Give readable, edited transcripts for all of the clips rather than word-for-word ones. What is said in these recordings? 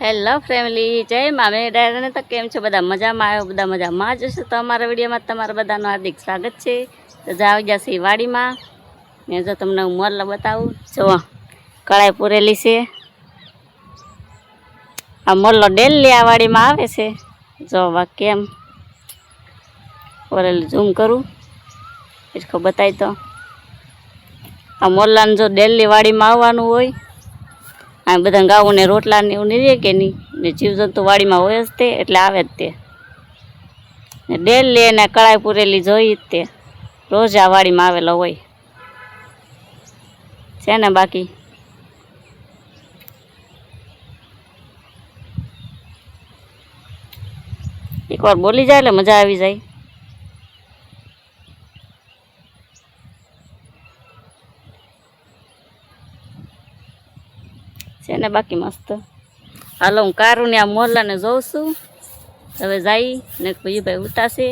Hello family, જય મામે ડાયરાને તો કેમ છો બધા? મજામાં આવ્યો, બધા મજામાં જ હશે. તો અમારા વિડીયોમાં તમારા બધાનું હાર્દિક સ્વાગત છે. તો જાવ જશે વાડીમાં ને જો તમને હું મોરલા બતાવું. જો કળાઈ પૂરેલી છે. આ મોરલો ડેલી આ વાડીમાં આવે છે. જો વા કેમ પૂરેલી ઝૂમ કરું એટલે બતાવી. તો આ મોરલાને જો ડેલી વાડીમાં આવવાનું હોય. આ બધા ગાઉને રોટલા ને એવું નહીં રહે કે નહીં, ને જીવજંતુ વાડીમાં હોય જ તે, એટલે આવે જ તે. ને ડેલી એને કળાઈ પૂરેલી જોઈ જ તે, રોજ આ વાડીમાં આવેલો હોય છે ને. બાકી એકવાર બોલી જાય એટલે મજા આવી જાય છે ને. બાકી મસ્ત. હાલો હું કારું ને આ મોરલાને જોઉં છું. હવે જાય ને ભાઈ ઉતારશે.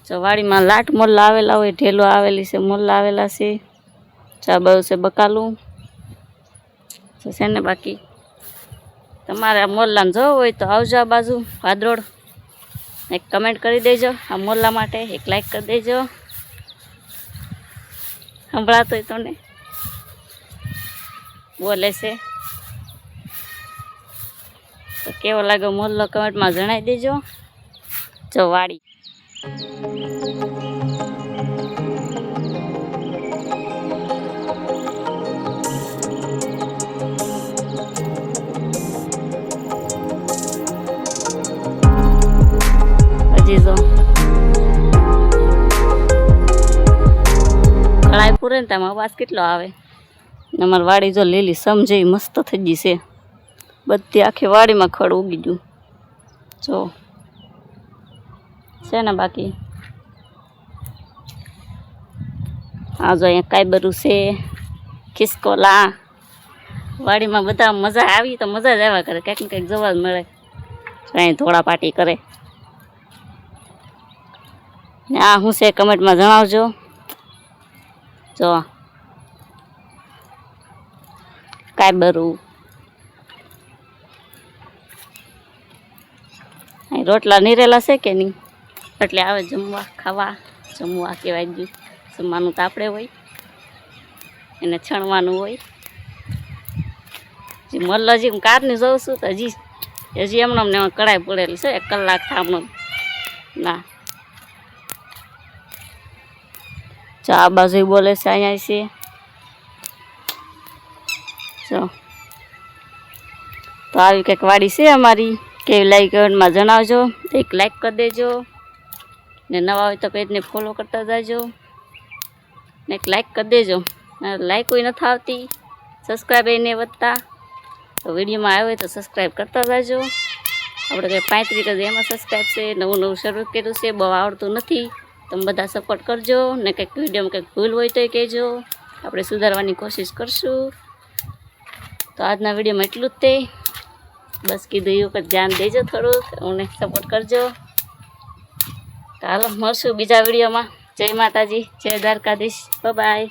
જો વાડીમાં લાટ મોરલા આવેલા હોય, ઢેલો આવેલી છે, મોરલા આવેલા છે. ચા બહુ છે બકાલું છે ને. બાકી તમારે આ મોરલાને જોવું હોય તો આવજો આ બાજુ ભાદરોડ. એક કમેન્ટ કરી દેજો આ મોરલા માટે, એક લાઈક કરી દેજો. સંભળાતો હોય તમને બોલે છે તો કેવો લાગ્યો મોરલો કમેન્ટમાં જણાવી દેજો. જો વાડી હજી જો કળાઈ પૂરે ને તેમાં અવાજ કેટલો આવે. અમારી વાડી જો લીલી સમજે મસ્ત થઈ ગઈ છે. બધી આખી વાડીમાં ખડ ઉગી ગયું જો છે ને. બાકી આ જો અહીંયા કાયબરું છે, ખિસકોલા. વાડીમાં બધા મજા આવી તો મજા જ આવ્યા કરે, કંઈક ને કંઈક જોવા જ મળે. અહીં થોડા પાર્ટી કરે ને. આ શું છે કમેન્ટમાં જણાવજો. જો કાયબરું. અહીં રોટલા નીરેલા છે કે નહીં, એટલે આવે જમવા ખાવા. જમવા કહેવાય ગયું. જમવાનું તો આપણે હોય, એને છણવાનું હોય. જે મોરલો હજી હું કારની જોઉં છું તો હજી એમને અમને કળાઈ પડેલી છે. 1 કલાક થામણું ના. જો આ બાજુ બોલે છે, અહીંયા છે. જો તો આવી કંઈક વાડી છે અમારી. કેવી લાઈક કમેન્ટમાં જણાવજો. એક લાઈક કરી દેજો ને નવા હોય તો પેજને ફોલો કરતા જાજો ને એક લાઈક કરી દેજો. લાઈક કોઈ નથી આવતી, સબસ્ક્રાઈબ એને વધતા. તો વિડીયોમાં આવ્યો હોય તો સબસ્ક્રાઈબ કરતા જાજો. આપણે કંઈ 35 જ એમાં સબસ્ક્રાઈબ છે. નવું નવું શરૂ કર્યું છે, બહુ આવડતું નથી. તમે બધા સપોર્ટ કરજો ને. કંઈક વિડીયોમાં કંઈક ભૂલ હોય તો કહેજો, આપણે સુધારવાની કોશિશ કરશું. તો આજના વિડીયોમાં એટલું જ તે. બસ કીધું એ ઉપર ધ્યાન દેજો, થોડુંક અમને સપોર્ટ કરજો. તો હાલો મળશું બીજા વિડીયોમાં. જય માતાજી, જય દ્વારકાધીશ, બાય.